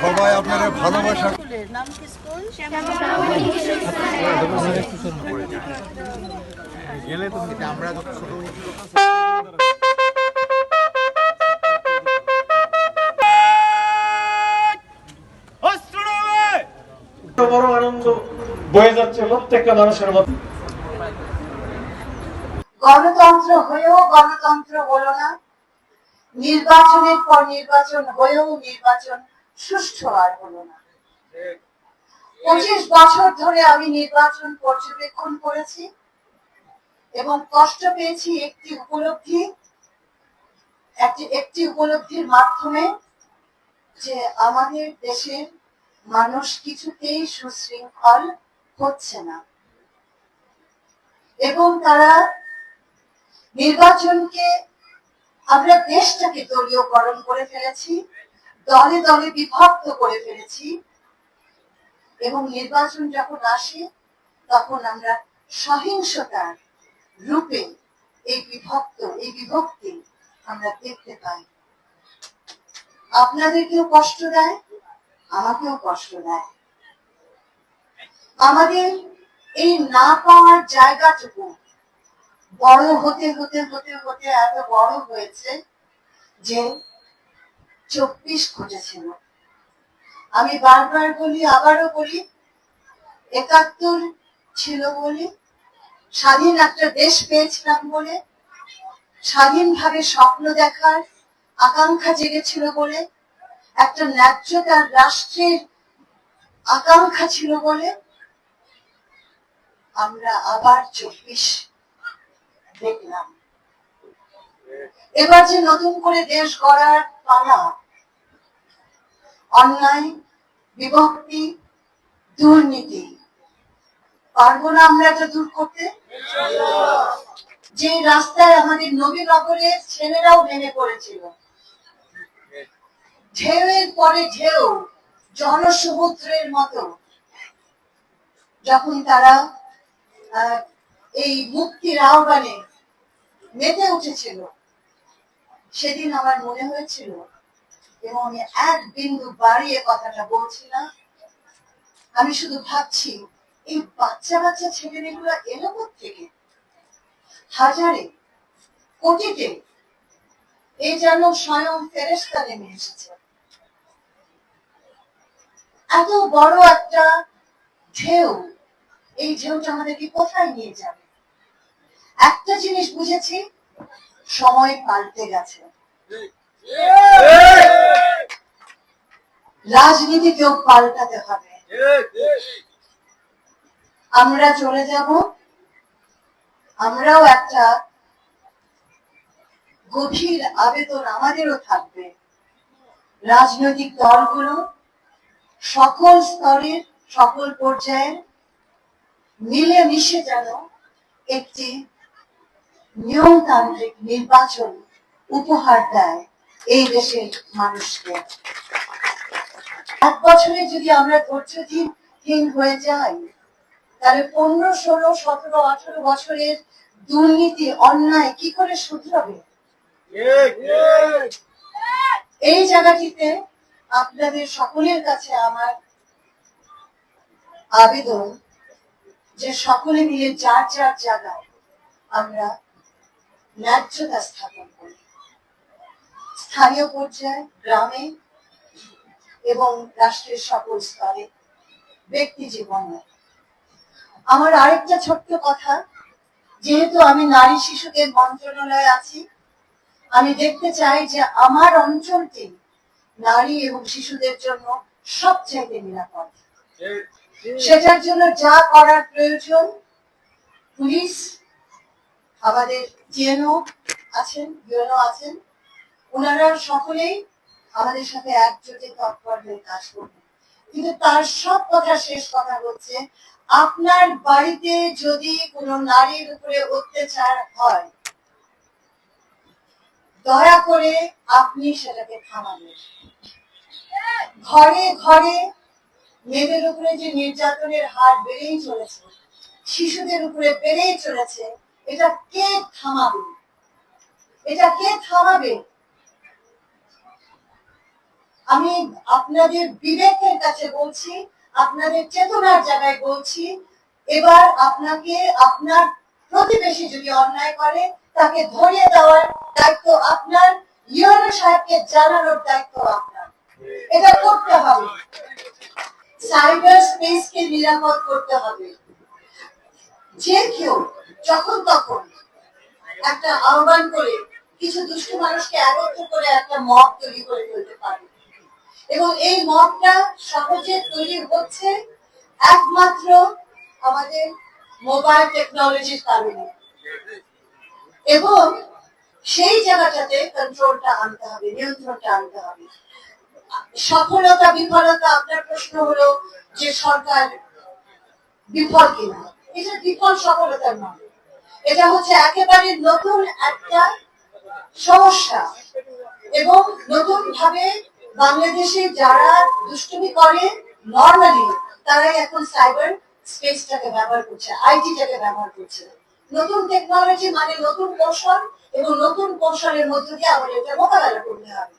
সবাই আপনারা ভালোবাসা গেলে তো আমরা বড় আনন্দ বয়ে যাচ্ছে প্রত্যেকটা মানুষের মধ্যে। গণতন্ত্র হয়েও গণতন্ত্র হলো না, নির্বাচনের পর নির্বাচন হয়েও নির্বাচন সুষ্ঠু আর হলো না। 25 বছর ধরে আমি নির্বাচন পর্যবেক্ষণ করেছি এবং কষ্ট পেয়েছি একটি উপলব্ধির মাধ্যমে যে আমাদের দেশের মানুষ কিছুতেই সুশৃঙ্খল হচ্ছে না এবং তারা নির্বাচনকে আমরা দেশটাকে দলীয়করণ করে ফেলেছি, দলে দলে বিভক্ত করে ফেলেছি এবং নির্বাচন যখন আসে তখন আমরা সহিংসতার রূপে এই বিভক্তি আমরা দেখতে পাই। আপনাদেরকেও কষ্ট দেয়, আমাকেও কষ্ট দেয়। আমাদের এই না পাওয়ার জায়গাটুকু বড় হতে হতে হতে হতে এত বড় হয়েছে যে 24 ঘটেছিল। আমি বারবার বলি, আবারও বলি, 71 ছিল বলে, স্বাধীন একটা দেশ পেয়েছিলাম বলে, স্বাধীনভাবে স্বপ্ন দেখার আকাঙ্ক্ষা জেগেছিল বলে, একটা ন্যায্যতার রাষ্ট্রের আকাঙ্ক্ষা ছিল বলে আমরা আবার 24 দেখলাম। এবার যে নতুন করে দেশ গড়ার পালা, অন্যায়, বিভক্তি, দুর্নীতি, পারবো না আমরা এটা দূর করতে? যে রাস্তায় আমাদের নবীনগরের ছেলেরাও ভেঙে পড়েছিল, ঢেউয়ের পরে ঢেউ, জনসমুদ্রের মতো যখন তারা এই মুক্তির আহ্বানে মেতে উঠেছিল, সেদিন আমার মনে হয়েছিল, এবং আমি এক বিন্দু বাড়িয়ে কথাটা বলছি না, আমি শুধু ভাবছি এই বাচ্চা বাচ্চা ছেলেমেয়েগুলো এলো থেকে হাজারে কোটিতে, এই যেন স্বয়ং ফেরেশতা নেমে এসেছে। এত বড় একটা ঢেউ, এই ঢেউটা আমাদেরকে কোথায় নিয়ে যাবে? একটা জিনিস বুঝেছি, সময় পাল্টে গেছে, রাজনীতিকেও পাল্টাতে হবে। আমরা চলে যাব, আমরাও একটা গভীর আবেদন আমাদেরও থাকবে, রাজনৈতিক দলগুলো সকল স্তরের সকল পর্যায়ের মিলেমিশে যেন একটি নিয়মতান্ত্রিক নির্বাচন উপহার দেয় এই দেশের মানুষকে। এক বছরে যদি আমরা ধৈর্যহীন হয়ে যাই, তাহলে 15, 16, 17, 18 বছরের দুর্নীতি, অন্যায় কি করে শুধরাবে? এই জায়গাটিতে আপনাদের সকলের কাছে আমার আবেদন যে সকলে মিলে যার যার জায়গায় আমরা ন্যায্যতা স্থাপন করি, স্থানীয় পর্যায়ে, গ্রামে এবং রাষ্ট্রের সকল স্তরে, ব্যক্তি জীবনে। আমার আরেকটা ছোট্ট কথা, যেহেতু আমি নারী শিশুদের মন্ত্রণালয়ে আছি, আমি দেখতে চাই যে আমার অঞ্চলটি নারী এবং শিশুদের জন্য সবচাইতে নিরাপদ। সেটার জন্য যা করার প্রয়োজন, পুলিশ, আমাদের টিএনও আছেন, ইউএনও আছেন, ওনারা সকলেই আমাদের সাথে একজোটে তৎপর হয়ে কাজ করবেন। কিন্তু তার সব কথা শেষ কথা হচ্ছে, আপনার বাড়িতে যদি কোনো নারীর উপরে অত্যাচার হয়, দয়া করে আপনি সেটাকে থামাবেন। ঘরে ঘরে মেয়েদের উপরে যে নির্যাতনের হার বেড়েই চলেছে, শিশুদের উপরে বেড়েই চলেছে, এটা কে থামাবে? এটা কে থামাবে? আমি আপনাদের বিবেকের কাছে বলছি, আপনাদের চেতনার জায়গায় বলছি, এবার আপনাকে আপনার প্রতিবেশী যদি অন্যায় করে তাকে ধরিয়ে দেওয়ার দায়িত্ব আপনার, ইউনো সাহেবকে জানানোর দায়িত্ব আপনার। এটা করতে হবে। সাইবার স্পেসকে নিরাপদ করতে হবে। যে কেউ যখন তখন একটা আহ্বান করে কিছু দুষ্ট মানুষকে একত্র করে একটা মব তৈরি করে ফেলতে পারে, এবং এই মবটা সহজে তৈরি হচ্ছে একমাত্র আমাদের মোবাইল টেকনোলজির কারণে। এবং সেই জায়গাটাতে কন্ট্রোলটা আনতে হবে, নিয়ন্ত্রণটা আনতে হবে। সফলতা বিফলতা, আপনার প্রশ্ন হলো যে সরকার বিফল কিনা। এটা বিফল সফলতার নয়, এটা হচ্ছে একেবারে নতুন একটা সমস্যা। এবং নতুন ভাবে বাংলাদেশে যারা দুষ্টুমি করে নর্মালি, তারাই এখন সাইবার স্পেসটাকে ব্যবহার করছে, আইটিটাকে ব্যবহার করছে। নতুন টেকনোলজি মানে নতুন কৌশল, এবং নতুন কৌশলের মধ্য দিয়ে আমাদের এটা মোকাবেলা করতে হবে।